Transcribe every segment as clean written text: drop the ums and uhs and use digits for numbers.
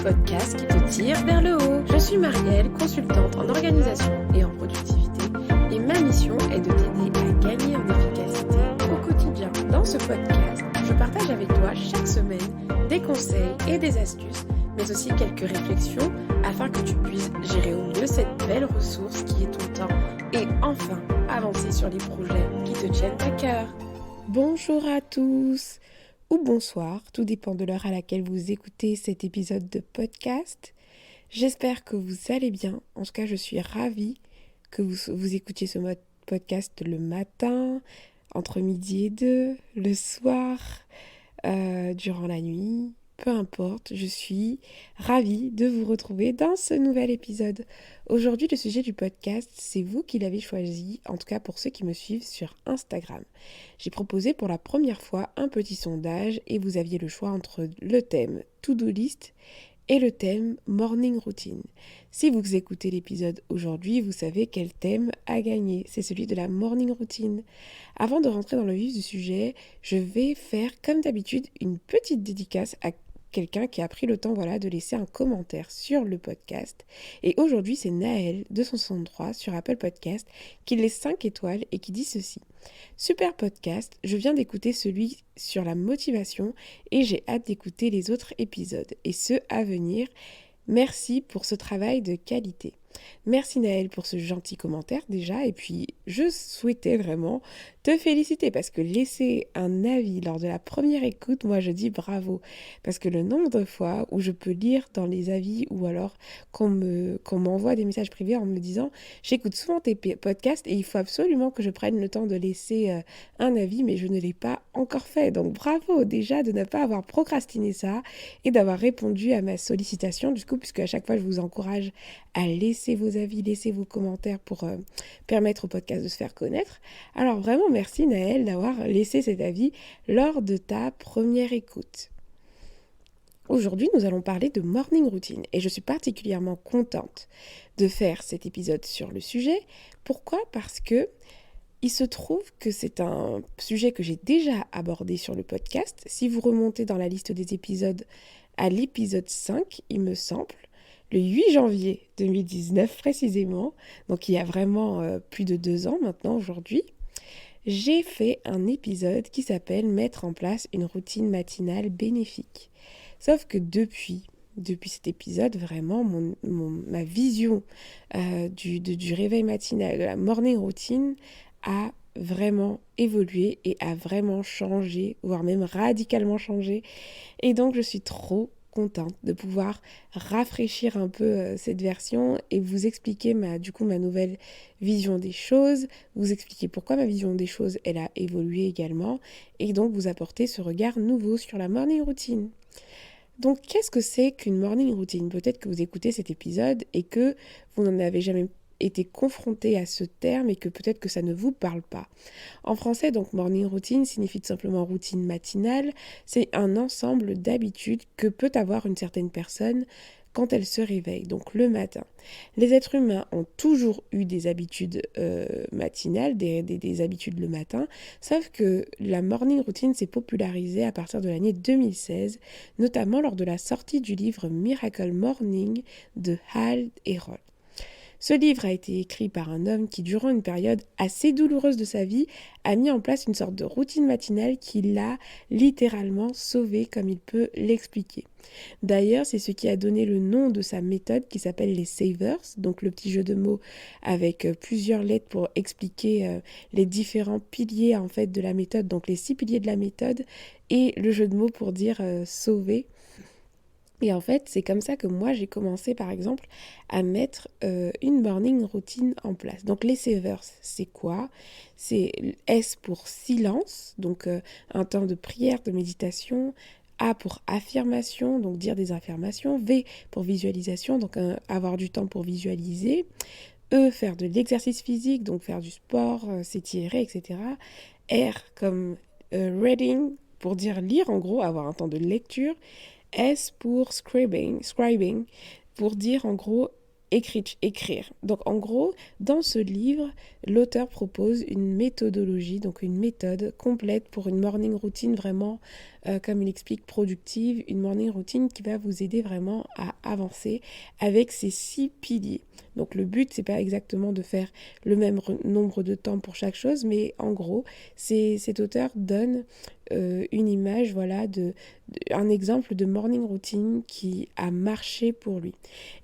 podcast qui te tire vers le haut. Je suis Marielle, consultante en organisation et en productivité, et ma mission est de t'aider à gagner en efficacité au quotidien. Dans ce podcast, je partage avec toi chaque semaine des conseils et des astuces, mais aussi quelques réflexions afin que tu puisses gérer au mieux cette belle ressource qui est ton temps et enfin avancer sur les projets qui te tiennent à cœur. Bonjour à tous ou bonsoir, tout dépend de l'heure à laquelle vous écoutez cet épisode de podcast. J'espère que vous allez bien. En tout cas, je suis ravie que vous écoutiez ce podcast le matin, entre midi et 2, le soir, durant la nuit. Peu importe, je suis ravie de vous retrouver dans ce nouvel épisode. Aujourd'hui, le sujet du podcast, c'est vous qui l'avez choisi, en tout cas pour ceux qui me suivent sur Instagram. J'ai proposé pour la première fois un petit sondage et vous aviez le choix entre le thème To-Do List et le thème Morning Routine. Si vous écoutez l'épisode aujourd'hui, vous savez quel thème a gagné. C'est celui de la Morning Routine. Avant de rentrer dans le vif du sujet, je vais faire comme d'habitude une petite dédicace à quelqu'un qui a pris le temps de laisser un commentaire sur le podcast. Et aujourd'hui, c'est Naël, 263, sur Apple Podcast, qui laisse 5 étoiles et qui dit ceci. Super podcast, je viens d'écouter celui sur la motivation et j'ai hâte d'écouter les autres épisodes et ceux à venir. Merci pour ce travail de qualité. Merci Naël pour ce gentil commentaire déjà, et puis je souhaitais vraiment te féliciter parce que laisser un avis lors de la première écoute, moi je dis bravo, parce que le nombre de fois où je peux lire dans les avis ou alors qu'on m'envoie des messages privés en me disant j'écoute souvent tes podcasts et il faut absolument que je prenne le temps de laisser un avis, mais je ne l'ai pas encore fait, donc bravo déjà de ne pas avoir procrastiné ça et d'avoir répondu à ma sollicitation du coup, puisque à chaque fois je vous encourage à laisser vos avis, laisser vos commentaires pour permettre au podcast de se faire connaître. Alors vraiment merci Naël d'avoir laissé cet avis lors de ta première écoute. Aujourd'hui, nous allons parler de morning routine et je suis particulièrement contente de faire cet épisode sur le sujet. Pourquoi ? Parce que il se trouve que c'est un sujet que j'ai déjà abordé sur le podcast. Si vous remontez dans la liste des épisodes à l'épisode 5, il me semble, le 8 janvier 2019 précisément, donc il y a vraiment plus de 2 ans maintenant aujourd'hui, j'ai fait un épisode qui s'appelle « Mettre en place une routine matinale bénéfique ». Sauf que depuis cet épisode, vraiment, ma vision du réveil matinal, de la morning routine, a vraiment évolué et a vraiment changé, voire même radicalement changé. Et donc, je suis trop contente de pouvoir rafraîchir un peu cette version et vous expliquer ma nouvelle vision des choses, vous expliquer pourquoi ma vision des choses, elle a évolué également, et donc vous apporter ce regard nouveau sur la morning routine. Donc, qu'est-ce que c'est qu'une morning routine ? Peut-être que vous écoutez cet épisode et que vous n'en avez jamais été confronté à ce terme et que peut-être que ça ne vous parle pas. En français, donc, morning routine signifie tout simplement routine matinale. C'est un ensemble d'habitudes que peut avoir une certaine personne quand elle se réveille, donc le matin. Les êtres humains ont toujours eu des habitudes matinales, des habitudes le matin, sauf que la morning routine s'est popularisée à partir de l'année 2016, notamment lors de la sortie du livre Miracle Morning de Hal Herold. Ce livre a été écrit par un homme qui, durant une période assez douloureuse de sa vie, a mis en place une sorte de routine matinale qui l'a littéralement sauvé, comme il peut l'expliquer. D'ailleurs, c'est ce qui a donné le nom de sa méthode qui s'appelle les Savers, donc le petit jeu de mots avec plusieurs lettres pour expliquer les différents piliers en fait de la méthode, donc les 6 piliers de la méthode et le jeu de mots pour dire sauver. Et en fait, c'est comme ça que moi, j'ai commencé, par exemple, à mettre une morning routine en place. Donc, les savers, c'est quoi ? C'est S pour silence, donc un temps de prière, de méditation. A pour affirmation, donc dire des affirmations. V pour visualisation, donc avoir du temps pour visualiser. E, faire de l'exercice physique, donc faire du sport, s'étirer, etc. R comme reading, pour dire lire, en gros, avoir un temps de lecture. S pour scribing, pour dire en gros écrire. Donc en gros, dans ce livre, l'auteur propose une méthodologie, donc une méthode complète pour une morning routine vraiment, comme il explique, productive, une morning routine qui va vous aider vraiment à avancer avec ces 6 piliers. Donc le but, c'est pas exactement de faire le même nombre de temps pour chaque chose, mais en gros, cet auteur donne une image, voilà, un exemple de morning routine qui a marché pour lui.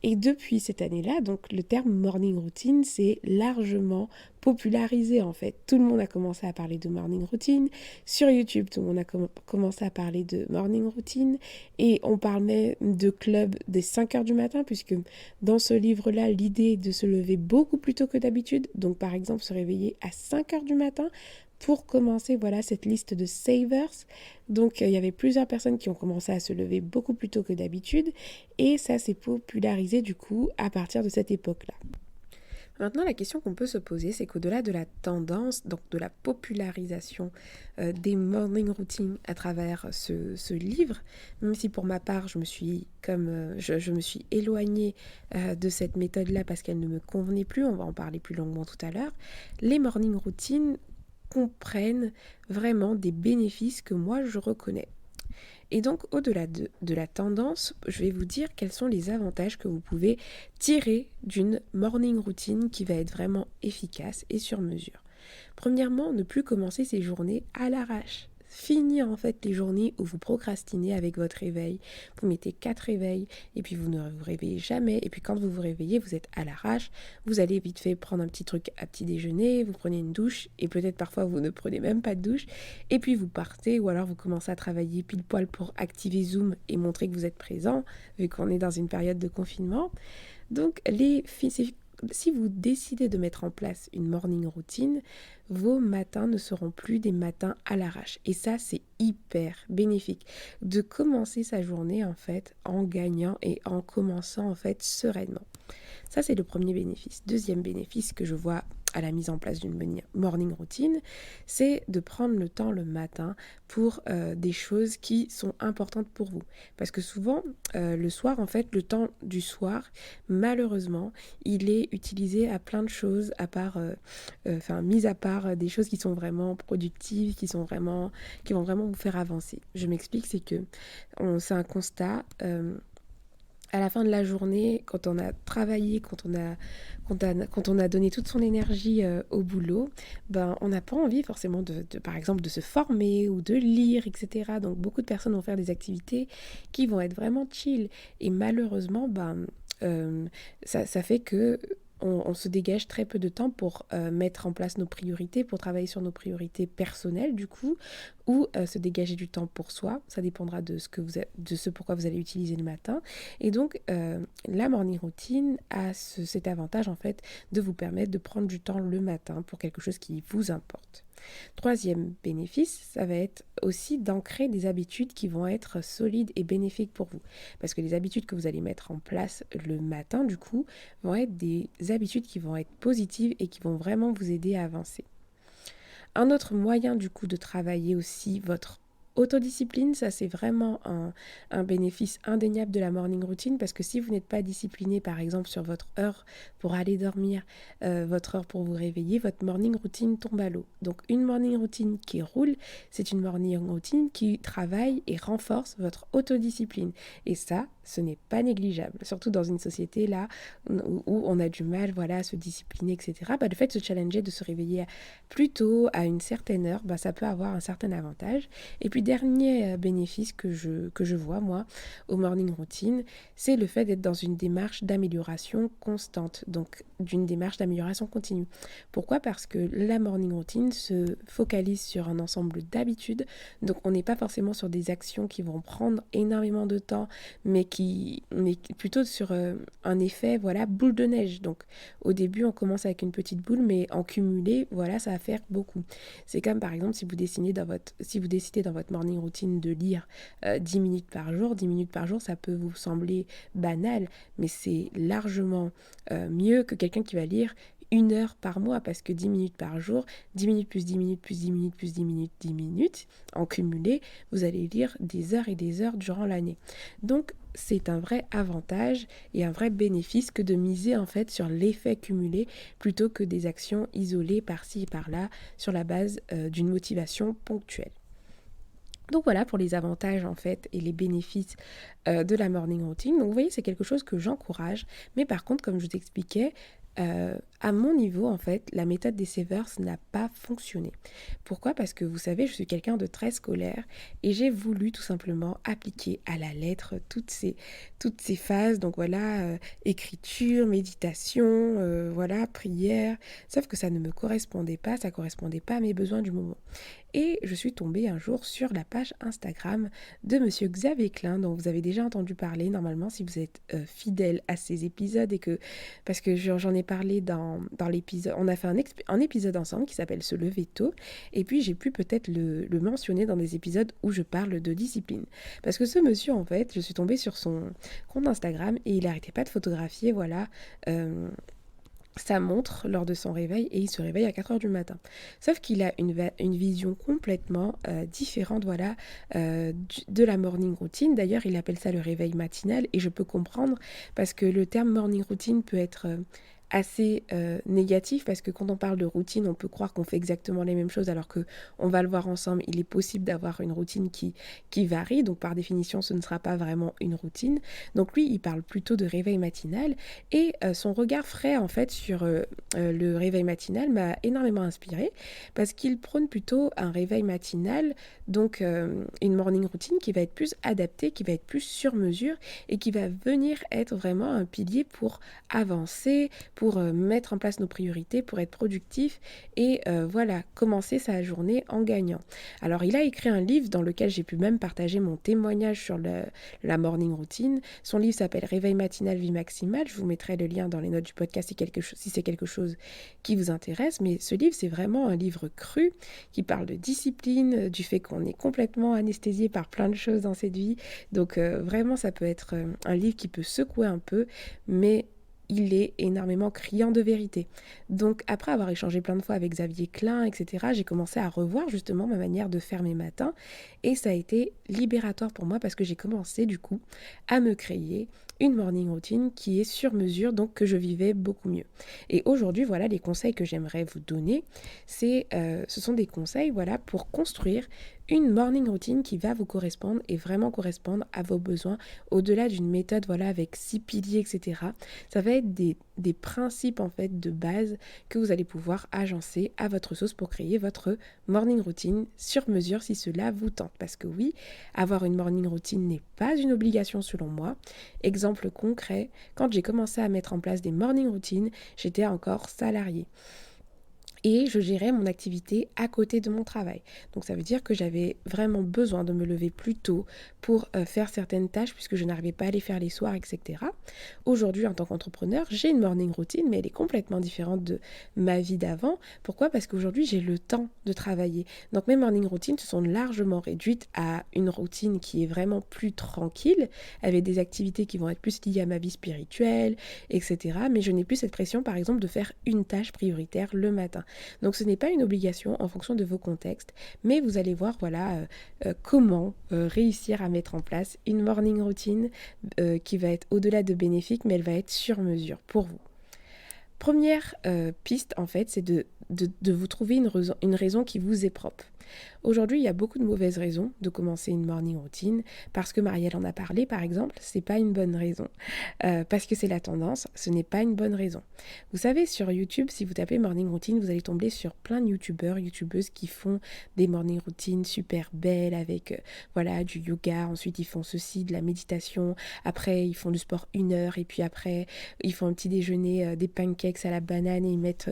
Et depuis cette année-là, donc le terme morning routine, c'est largement popularisé en fait. Tout le monde a commencé à parler de morning routine. Sur YouTube, tout le monde a commencé à parler de morning routine. Et on parle même de club des 5 heures du matin, puisque dans ce livre-là, l'idée est de se lever beaucoup plus tôt que d'habitude. Donc par exemple, se réveiller à 5 heures du matin pour commencer, voilà, cette liste de savers. Donc, il y avait plusieurs personnes qui ont commencé à se lever beaucoup plus tôt que d'habitude et ça s'est popularisé du coup à partir de cette époque-là. Maintenant, la question qu'on peut se poser, c'est qu'au-delà de la tendance, donc de la popularisation des morning routines à travers ce livre, même si pour ma part, je me suis éloignée de cette méthode-là parce qu'elle ne me convenait plus, on va en parler plus longuement tout à l'heure, les morning routines comprennent vraiment des bénéfices que moi je reconnais. Et donc au-delà de la tendance, je vais vous dire quels sont les avantages que vous pouvez tirer d'une morning routine qui va être vraiment efficace et sur mesure. Premièrement, ne plus commencer ses journées à l'arrache. Finir en fait les journées où vous procrastinez avec votre réveil. Vous mettez 4 réveils et puis vous ne vous réveillez jamais. Et puis quand vous vous réveillez, vous êtes à l'arrache. Vous allez vite fait prendre un petit truc à petit déjeuner, vous prenez une douche et peut-être parfois vous ne prenez même pas de douche. Et puis vous partez ou alors vous commencez à travailler pile poil pour activer Zoom et montrer que vous êtes présent vu qu'on est dans une période de confinement. Donc si vous décidez de mettre en place une morning routine, vos matins ne seront plus des matins à l'arrache. Et ça, c'est hyper bénéfique de commencer sa journée en fait en gagnant et en commençant en fait sereinement. Ça, c'est le premier bénéfice. Deuxième bénéfice que je vois à la mise en place d'une morning routine, c'est de prendre le temps le matin pour des choses qui sont importantes pour vous. Parce que souvent, le soir, en fait, le temps du soir, malheureusement, il est utilisé à plein de choses, mis à part des choses qui sont vraiment productives, qui vont vraiment vous faire avancer. Je m'explique, c'est un constat. À la fin de la journée, quand on a travaillé, quand on a donné toute son énergie au boulot, on n'a pas envie forcément par exemple, de se former ou de lire, etc. Donc beaucoup de personnes vont faire des activités qui vont être vraiment chill. Et malheureusement, ça fait que on se dégage très peu de temps pour mettre en place nos priorités, pour travailler sur nos priorités personnelles du coup, ou se dégager du temps pour soi. Ça dépendra de ce pourquoi vous allez utiliser le matin. Et donc, la morning routine a cet avantage en fait de vous permettre de prendre du temps le matin pour quelque chose qui vous importe. Troisième bénéfice, ça va être aussi d'ancrer des habitudes qui vont être solides et bénéfiques pour vous. Parce que les habitudes que vous allez mettre en place le matin, du coup, vont être des habitudes qui vont être positives et qui vont vraiment vous aider à avancer. Un autre moyen, du coup, de travailler aussi votre autodiscipline, ça c'est vraiment un bénéfice indéniable de la morning routine parce que si vous n'êtes pas discipliné par exemple sur votre heure pour aller dormir, votre heure pour vous réveiller, votre morning routine tombe à l'eau. Donc une morning routine qui roule, c'est une morning routine qui travaille et renforce votre autodiscipline. Et ça, ce n'est pas négligeable, surtout dans une société là où on a du mal à se discipliner, etc. Le fait de se challenger, de se réveiller plus tôt à une certaine heure, ça peut avoir un certain avantage. Et puis dernier bénéfice que je vois moi au morning routine, c'est le fait d'être dans une démarche d'amélioration constante, donc d'une démarche d'amélioration continue. Pourquoi ? Parce que la morning routine se focalise sur un ensemble d'habitudes, donc on n'est pas forcément sur des actions qui vont prendre énormément de temps, mais plutôt sur un effet boule de neige. Donc au début on commence avec une petite boule, mais en cumulé ça va faire beaucoup. C'est comme par exemple si vous décidez dans votre morning routine de lire 10 minutes par jour. 10 minutes par jour, ça peut vous sembler banal, mais c'est largement mieux que quelqu'un qui va lire 1 heure par mois, parce que 10 minutes par jour, 10 minutes plus 10 minutes plus 10 minutes plus 10 minutes, en cumulé, vous allez lire des heures et des heures durant l'année. Donc, c'est un vrai avantage et un vrai bénéfice que de miser en fait sur l'effet cumulé plutôt que des actions isolées par-ci et par-là sur la base d'une motivation ponctuelle. Donc voilà pour les avantages en fait et les bénéfices de la morning routine. Donc vous voyez, c'est quelque chose que j'encourage, mais par contre, comme je vous expliquais, à mon niveau, en fait, la méthode des Savers n'a pas fonctionné. Pourquoi ? Parce que vous savez, je suis quelqu'un de très scolaire et j'ai voulu tout simplement appliquer à la lettre toutes ces phases. Donc voilà, écriture, méditation, voilà, prière. Sauf que ça ne me correspondait pas, ça ne correspondait pas à mes besoins du moment. Et je suis tombée un jour sur la page Instagram de Monsieur Xavier Klein, dont vous avez déjà entendu parler normalement si vous êtes fidèle à ces épisodes et que parce que j'en ai parlé dans l'épisode, on a fait un épisode ensemble qui s'appelle Se lever tôt, et puis j'ai pu peut-être le mentionner dans des épisodes où je parle de discipline. Parce que ce monsieur, en fait, je suis tombée sur son compte Instagram et il n'arrêtait pas de photographier, voilà, sa montre lors de son réveil et il se réveille à 4 heures du matin. Sauf qu'il a une vision complètement différente voilà, de la morning routine. D'ailleurs, il appelle ça le réveil matinal et je peux comprendre parce que le terme morning routine peut être assez négatif parce que quand on parle de routine, on peut croire qu'on fait exactement les mêmes choses alors que on va le voir ensemble, il est possible d'avoir une routine qui varie, donc par définition ce ne sera pas vraiment une routine. Donc lui il parle plutôt de réveil matinal et son regard frais en fait sur le réveil matinal m'a énormément inspirée parce qu'il prône plutôt un réveil matinal, donc une morning routine qui va être plus adaptée, qui va être plus sur mesure et qui va venir être vraiment un pilier pour avancer, pour mettre en place nos priorités, pour être productif et voilà, commencer sa journée en gagnant. Alors il a écrit un livre dans lequel j'ai pu même partager mon témoignage sur la morning routine. Son livre s'appelle Réveil matinal, vie maximale. Je vous mettrai le lien dans les notes du podcast si c'est quelque chose qui vous intéresse. Mais ce livre, c'est vraiment un livre cru qui parle de discipline, du fait qu'on est complètement anesthésié par plein de choses dans cette vie. Donc vraiment, ça peut être un livre qui peut secouer un peu, mais il est énormément criant de vérité. Donc après avoir échangé plein de fois avec Xavier Klein, etc., j'ai commencé à revoir justement ma manière de faire mes matins et ça a été libératoire pour moi parce que j'ai commencé du coup à me créer une morning routine qui est sur mesure, donc que je vivais beaucoup mieux. Et aujourd'hui, voilà les conseils que j'aimerais vous donner, ce sont des conseils voilà, pour construire une morning routine qui va vous correspondre et vraiment correspondre à vos besoins au-delà d'une méthode voilà avec 6 piliers, etc. Ça va être des principes en fait de base que vous allez pouvoir agencer à votre sauce pour créer votre morning routine sur mesure si cela vous tente. Parce que oui, avoir une morning routine n'est pas une obligation selon moi. Exemple concret, quand j'ai commencé à mettre en place des morning routines, j'étais encore salariée. Et je gérais mon activité à côté de mon travail. Donc ça veut dire que j'avais vraiment besoin de me lever plus tôt pour faire certaines tâches puisque je n'arrivais pas à les faire les soirs, etc. Aujourd'hui, en tant qu'entrepreneur, j'ai une morning routine, mais elle est complètement différente de ma vie d'avant. Pourquoi ? Parce qu'aujourd'hui, j'ai le temps de travailler. Donc mes morning routines se sont largement réduites à une routine qui est vraiment plus tranquille, avec des activités qui vont être plus liées à ma vie spirituelle, etc. Mais je n'ai plus cette pression, par exemple, de faire une tâche prioritaire le matin. Donc ce n'est pas une obligation en fonction de vos contextes, mais vous allez voir voilà comment réussir à mettre en place une morning routine qui va être au-delà de bénéfique, mais elle va être sur mesure pour vous. Première piste en fait, c'est de vous trouver une raison qui vous est propre. Aujourd'hui, il y a beaucoup de mauvaises raisons de commencer une morning routine. Parce que Marielle en a parlé, par exemple, c'est pas une bonne raison. Parce que c'est la tendance, ce n'est pas une bonne raison. Vous savez, sur YouTube, si vous tapez morning routine, vous allez tomber sur plein de youtubeuses qui font des morning routines super belles avec voilà, du yoga. Ensuite, ils font ceci, de la méditation. Après, ils font du sport 1 heure. Et puis après, ils font un petit déjeuner, des pancakes à la banane et ils mettent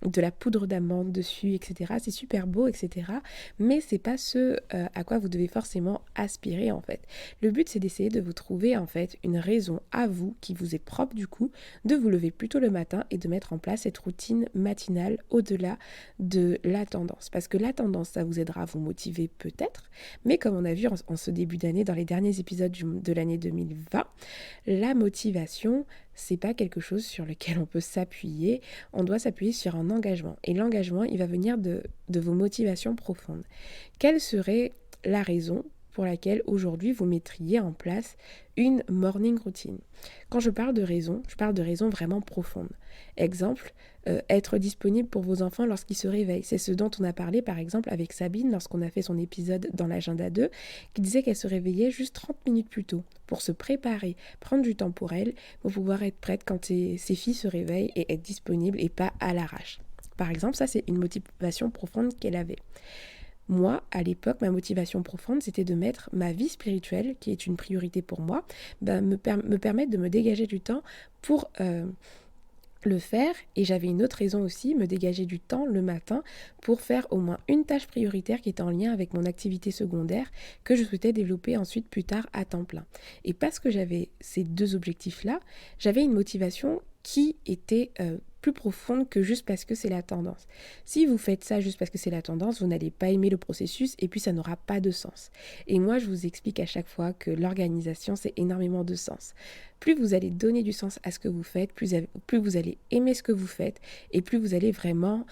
de la poudre d'amande dessus, etc. C'est super beau, etc. Mais c'est pas ce à quoi vous devez forcément aspirer en fait. Le but c'est d'essayer de vous trouver en fait une raison à vous qui vous est propre du coup de vous lever plus tôt le matin et de mettre en place cette routine matinale au-delà de la tendance. Parce que la tendance ça vous aidera à vous motiver peut-être, mais comme on a vu en ce début d'année dans les derniers épisodes de l'année 2020, la motivation c'est pas quelque chose sur lequel on peut s'appuyer, on doit s'appuyer sur un engagement. Et l'engagement, il va venir de vos motivations profondes. Quelle serait la raison pour laquelle aujourd'hui vous mettriez en place une morning routine. Quand je parle de raisons vraiment profondes. Exemple, être disponible pour vos enfants lorsqu'ils se réveillent. C'est ce dont on a parlé par exemple avec Sabine lorsqu'on a fait son épisode dans l'agenda 2, qui disait qu'elle se réveillait juste 30 minutes plus tôt pour se préparer, prendre du temps pour elle, pour pouvoir être prête quand ses filles se réveillent et être disponible et pas à l'arrache. Par exemple, ça c'est une motivation profonde qu'elle avait. Moi, à l'époque, ma motivation profonde, c'était de mettre ma vie spirituelle, qui est une priorité pour moi, me permettre de me dégager du temps pour le faire. Et j'avais une autre raison aussi, me dégager du temps le matin pour faire au moins une tâche prioritaire qui était en lien avec mon activité secondaire que je souhaitais développer ensuite plus tard à temps plein. Et parce que j'avais ces deux objectifs-là, j'avais une motivation qui était plus profonde que juste parce que c'est la tendance. Si vous faites ça juste parce que c'est la tendance, vous n'allez pas aimer le processus et puis ça n'aura pas de sens. Et moi, je vous explique à chaque fois que l'organisation, c'est énormément de sens. Plus vous allez donner du sens à ce que vous faites, plus vous allez aimer ce que vous faites et plus vous allez vraiment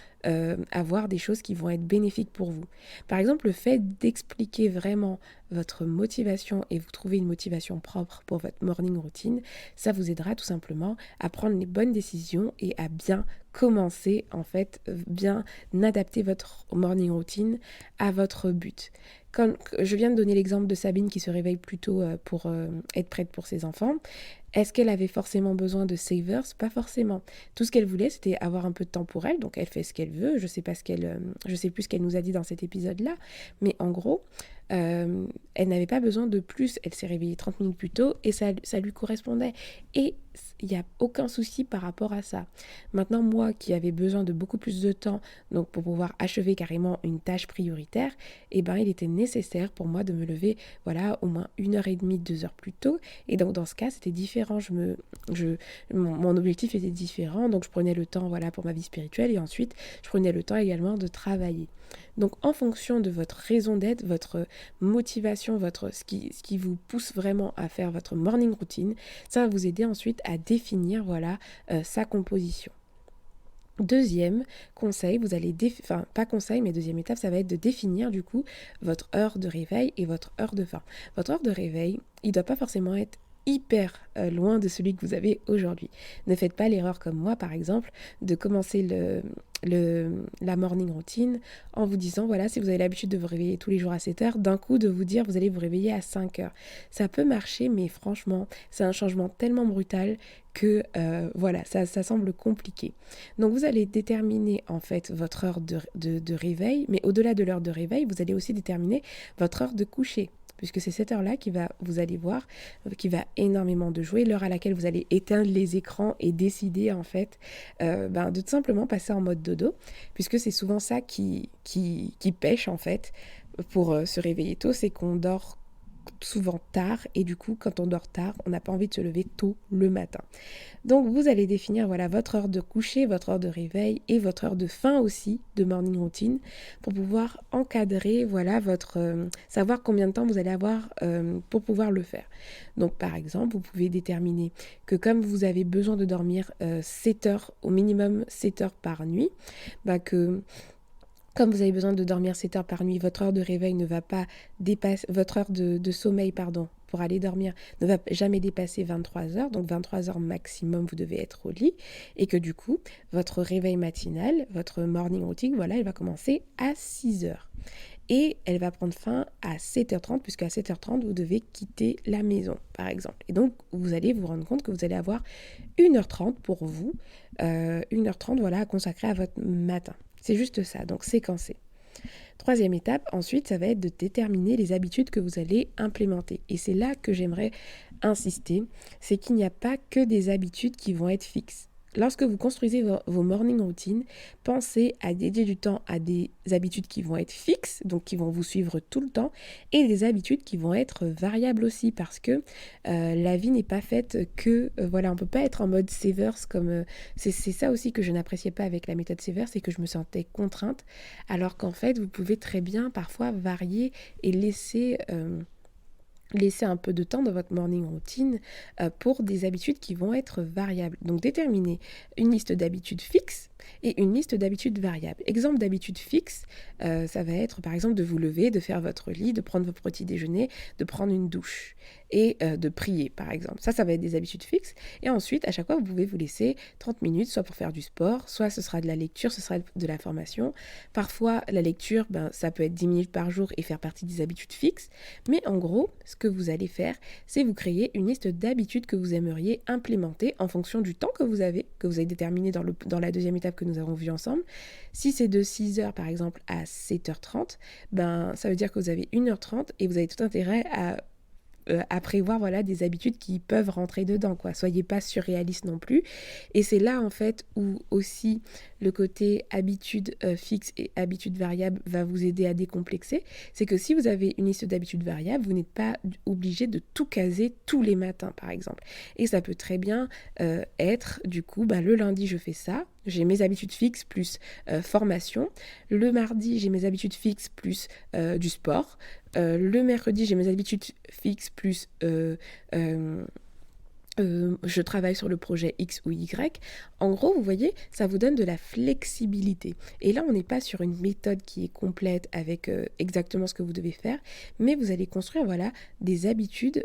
avoir des choses qui vont être bénéfiques pour vous. Par exemple, le fait d'expliquer vraiment votre motivation et vous trouver une motivation propre pour votre morning routine, ça vous aidera tout simplement à prendre les bonnes décisions et à bien commencer, en fait, bien adapter votre morning routine à votre but. Quand je viens de donner l'exemple de Sabine qui se réveille plus tôt pour être prête pour ses enfants. Est-ce qu'elle avait forcément besoin de savers? Pas forcément. Tout ce qu'elle voulait, c'était avoir un peu de temps pour elle, donc elle fait ce qu'elle veut. Je sais plus ce qu'elle nous a dit dans cet épisode-là, mais en gros, elle n'avait pas besoin de plus. Elle s'est réveillée 30 minutes plus tôt et ça lui correspondait. Et il n'y a aucun souci par rapport à ça. Maintenant, moi qui avais besoin de beaucoup plus de temps donc pour pouvoir achever carrément une tâche prioritaire, il était nécessaire pour moi de me lever au moins 1h30, 2h plus tôt. Et donc dans ce cas, c'était différent. Mon objectif était différent. Donc je prenais le temps pour ma vie spirituelle et ensuite je prenais le temps également de travailler. Donc en fonction de votre raison d'être, votre motivation, ce qui vous pousse vraiment à faire votre morning routine, ça va vous aider ensuite à définir sa composition. Deuxième conseil, deuxième étape, ça va être de définir du coup votre heure de réveil et votre heure de fin. Votre heure de réveil, il ne doit pas forcément être hyper loin de celui que vous avez aujourd'hui. Ne faites pas l'erreur comme moi par exemple de commencer la morning routine en vous disant si vous avez l'habitude de vous réveiller tous les jours à 7h, d'un coup de vous dire vous allez vous réveiller à 5h. Ça peut marcher mais franchement c'est un changement tellement brutal que ça semble compliqué. Donc vous allez déterminer en fait votre heure de réveil, mais au-delà de l'heure de réveil, vous allez aussi déterminer votre heure de coucher. Puisque c'est cette heure-là vous allez voir, qui va énormément de jouer, l'heure à laquelle vous allez éteindre les écrans et décider en fait de tout simplement passer en mode dodo, puisque c'est souvent ça qui pêche en fait pour se réveiller tôt, c'est qu'on dort souvent tard et du coup quand on dort tard on n'a pas envie de se lever tôt le matin. Donc vous allez définir votre heure de coucher, votre heure de réveil et votre heure de fin aussi de morning routine pour pouvoir encadrer savoir combien de temps vous allez avoir pour pouvoir le faire. Donc par exemple vous pouvez déterminer que comme vous avez besoin de dormir 7 heures au minimum 7 heures par nuit, comme vous avez besoin de dormir 7 heures par nuit, votre heure de réveil ne va pas dépasser, votre heure de sommeil, pour aller dormir, ne va jamais dépasser 23 heures. Donc 23 heures maximum, vous devez être au lit. Et que du coup, votre réveil matinal, votre morning routine, elle va commencer à 6 heures. Et elle va prendre fin à 7h30, puisque à 7h30, vous devez quitter la maison, par exemple. Et donc, vous allez vous rendre compte que vous allez avoir 1h30 pour vous, 1h30, à consacrer à votre matin. C'est juste ça, donc séquencer. Troisième étape, ensuite, ça va être de déterminer les habitudes que vous allez implémenter. Et c'est là que j'aimerais insister, c'est qu'il n'y a pas que des habitudes qui vont être fixes. Lorsque vous construisez vos morning routines, pensez à dédier du temps à des habitudes qui vont être fixes, donc qui vont vous suivre tout le temps, et des habitudes qui vont être variables aussi, parce que la vie n'est pas faite que... on ne peut pas être en mode savers, comme... c'est ça aussi que je n'appréciais pas avec la méthode savers, c'est que je me sentais contrainte, alors qu'en fait, vous pouvez très bien parfois varier et laisser un peu de temps dans votre morning routine pour des habitudes qui vont être variables. Donc déterminez une liste d'habitudes fixes et une liste d'habitudes variables. Exemple d'habitudes fixes, ça va être par exemple de vous lever, de faire votre lit, de prendre votre petit déjeuner, de prendre une douche et de prier par exemple. Ça va être des habitudes fixes. Et ensuite, à chaque fois, vous pouvez vous laisser 30 minutes, soit pour faire du sport, soit ce sera de la lecture, ce sera de la formation. Parfois, la lecture, ça peut être 10 minutes par jour et faire partie des habitudes fixes. Mais en gros, ce que vous allez faire, c'est vous créer une liste d'habitudes que vous aimeriez implémenter en fonction du temps que vous avez déterminé dans la deuxième étape que nous avons vue ensemble. Si c'est de 6h par exemple à 7h30, ça veut dire que vous avez 1h30 et vous avez tout intérêt à prévoir des habitudes qui peuvent rentrer dedans, quoi. Soyez pas surréaliste non plus. Et c'est là en fait où aussi le côté habitude fixe et habitude variable va vous aider à décomplexer. C'est que si vous avez une liste d'habitudes variables, vous n'êtes pas obligé de tout caser tous les matins par exemple. Et ça peut très bien être du coup le lundi je fais ça, j'ai mes habitudes fixes plus formation. Le mardi, j'ai mes habitudes fixes plus du sport. Le mercredi, j'ai mes habitudes fixes plus je travaille sur le projet X ou Y. En gros, vous voyez, ça vous donne de la flexibilité. Et là, on n'est pas sur une méthode qui est complète avec exactement ce que vous devez faire, mais vous allez construire des habitudes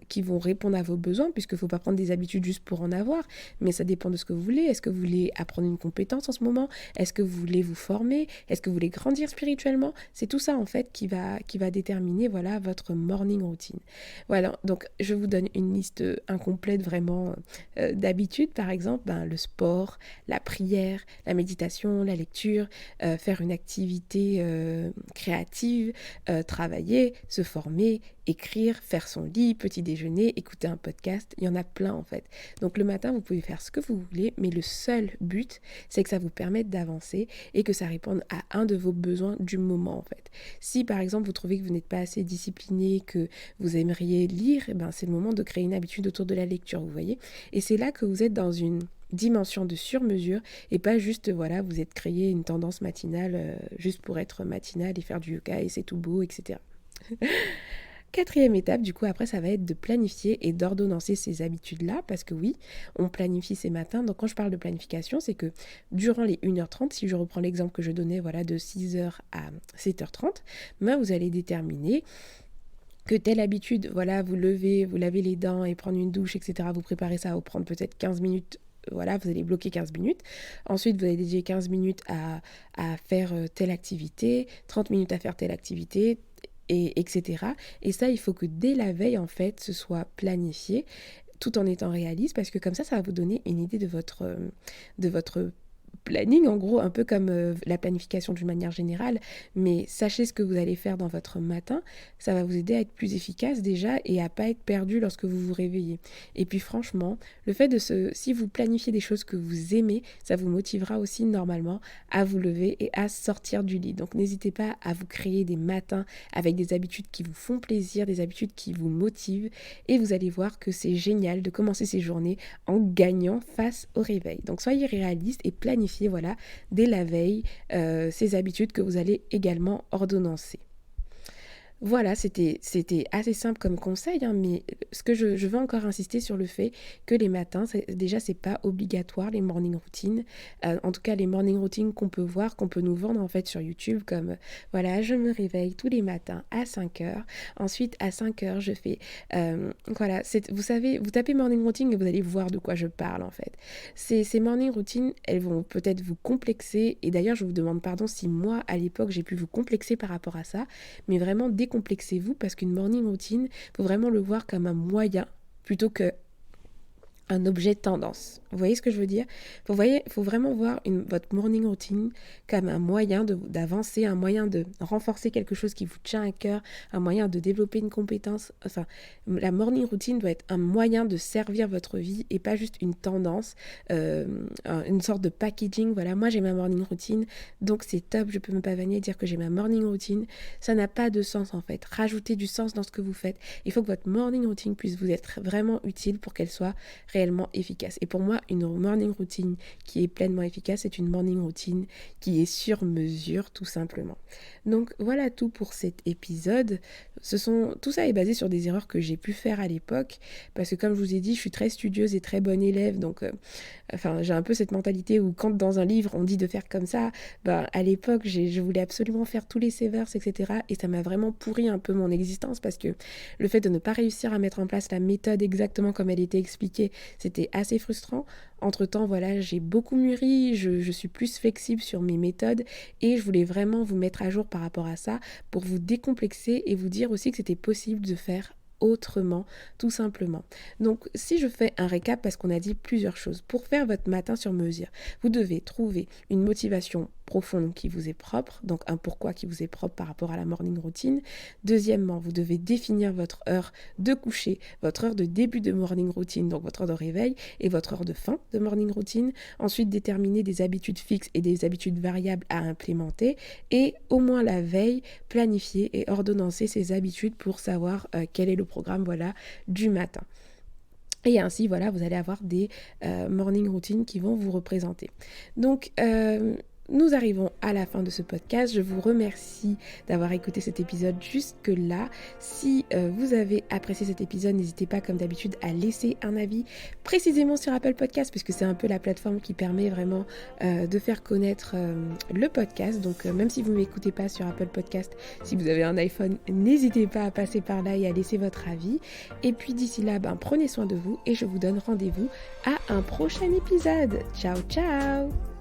qui vont répondre à vos besoins, puisqu'il ne faut pas prendre des habitudes juste pour en avoir, mais ça dépend de ce que vous voulez. Est-ce que vous voulez apprendre une compétence en ce moment? Est-ce que vous voulez vous former? Est-ce que vous voulez grandir spirituellement? C'est tout ça, en fait, qui va déterminer votre morning routine. Voilà, donc je vous donne une liste incomplète vraiment d'habitude, par exemple le sport, la prière, la méditation, la lecture, faire une activité créative, travailler, se former, écrire, faire son lit, petit déjeuner, écouter un podcast, il y en a plein en fait. Donc le matin, vous pouvez faire ce que vous voulez, mais le seul but, c'est que ça vous permette d'avancer et que ça réponde à un de vos besoins du moment en fait. Si par exemple, vous trouvez que vous n'êtes pas assez discipliné, que vous aimeriez lire, c'est le moment de créer une habitude autour de la lecture, vous voyez. Et c'est là que vous êtes dans une dimension de sur-mesure et pas juste, vous êtes créé une tendance matinale juste pour être matinale et faire du yoga et c'est tout beau, etc. Quatrième étape, du coup, après, ça va être de planifier et d'ordonnancer ces habitudes-là, parce que oui, on planifie ces matins. Donc, quand je parle de planification, c'est que durant les 1h30, si je reprends l'exemple que je donnais, de 6h à 7h30, vous allez déterminer que telle habitude, vous levez, vous lavez les dents et prendre une douche, etc., vous préparez ça, vous prendre peut-être 15 minutes, vous allez bloquer 15 minutes. Ensuite, vous allez dédier 15 minutes à faire telle activité, 30 minutes à faire telle activité, et etc. Et ça, il faut que dès la veille, en fait, ce soit planifié, tout en étant réaliste, parce que comme ça va vous donner une idée de votre planning, en gros, un peu comme la planification d'une manière générale, mais sachez ce que vous allez faire dans votre matin, ça va vous aider à être plus efficace déjà et à pas être perdu lorsque vous vous réveillez. Et puis franchement, le fait si vous planifiez des choses que vous aimez, ça vous motivera aussi normalement à vous lever et à sortir du lit. Donc n'hésitez pas à vous créer des matins avec des habitudes qui vous font plaisir, des habitudes qui vous motivent, et vous allez voir que c'est génial de commencer ces journées en gagnant face au réveil. Donc soyez réaliste et planifiez dès la veille ces habitudes que vous allez également ordonnancer. Voilà, c'était assez simple comme conseil, mais ce que je veux encore insister sur le fait que les matins, c'est pas obligatoire les morning routines. En tout cas, les morning routines qu'on peut voir, qu'on peut nous vendre en fait sur YouTube, comme je me réveille tous les matins à 5h. Ensuite, à 5h, je fais... vous savez, vous tapez morning routine et vous allez voir de quoi je parle en fait. Ces morning routines, elles vont peut-être vous complexer. Et d'ailleurs, je vous demande pardon si moi, à l'époque, j'ai pu vous complexer par rapport à ça. Mais vraiment, décomplexez-vous, parce qu'une morning routine, il faut vraiment le voir comme un moyen plutôt que un objet de tendance. Vous voyez ce que je veux dire? Faut vraiment voir votre morning routine comme un moyen d'avancer, un moyen de renforcer quelque chose qui vous tient à cœur, un moyen de développer une compétence. Enfin, la morning routine doit être un moyen de servir votre vie et pas juste une tendance, une sorte de packaging. Moi j'ai ma morning routine, donc c'est top, je peux me pavaner et dire que j'ai ma morning routine. Ça n'a pas de sens en fait. Rajoutez du sens dans ce que vous faites. Il faut que votre morning routine puisse vous être vraiment utile pour qu'elle soit réellement réellement efficace. Et pour moi, une morning routine qui est pleinement efficace, c'est une morning routine qui est sur mesure, tout simplement. Donc voilà tout pour cet épisode. Tout ça est basé sur des erreurs que j'ai pu faire à l'époque, parce que comme je vous ai dit, je suis très studieuse et très bonne élève, donc j'ai un peu cette mentalité où quand dans un livre on dit de faire comme ça, à l'époque je voulais absolument faire tous les savers, etc. Et ça m'a vraiment pourri un peu mon existence, parce que le fait de ne pas réussir à mettre en place la méthode exactement comme elle était expliquée, c'était assez frustrant. Entre-temps, voilà, j'ai beaucoup mûri, je suis plus flexible sur mes méthodes et je voulais vraiment vous mettre à jour par rapport à ça pour vous décomplexer et vous dire aussi que c'était possible de faire autrement, tout simplement. Donc, si je fais un récap, parce qu'on a dit plusieurs choses, pour faire votre matin sur mesure, vous devez trouver une motivation profonde qui vous est propre, donc un pourquoi qui vous est propre par rapport à la morning routine. Deuxièmement, vous devez définir votre heure de coucher, votre heure de début de morning routine, donc votre heure de réveil, et votre heure de fin de morning routine. Ensuite, déterminer des habitudes fixes et des habitudes variables à implémenter, et au moins la veille, planifier et ordonnancer ces habitudes pour savoir quel est le programme du matin. Et ainsi, vous allez avoir des morning routines qui vont vous représenter. Donc, nous arrivons à la fin de ce podcast. Je vous remercie d'avoir écouté cet épisode jusque-là. Si vous avez apprécié cet épisode, n'hésitez pas comme d'habitude à laisser un avis précisément sur Apple Podcast, puisque c'est un peu la plateforme qui permet vraiment de faire connaître le podcast. Donc même si vous ne m'écoutez pas sur Apple Podcast, si vous avez un iPhone, n'hésitez pas à passer par là et à laisser votre avis. Et puis d'ici là, prenez soin de vous et je vous donne rendez-vous à un prochain épisode. Ciao, ciao!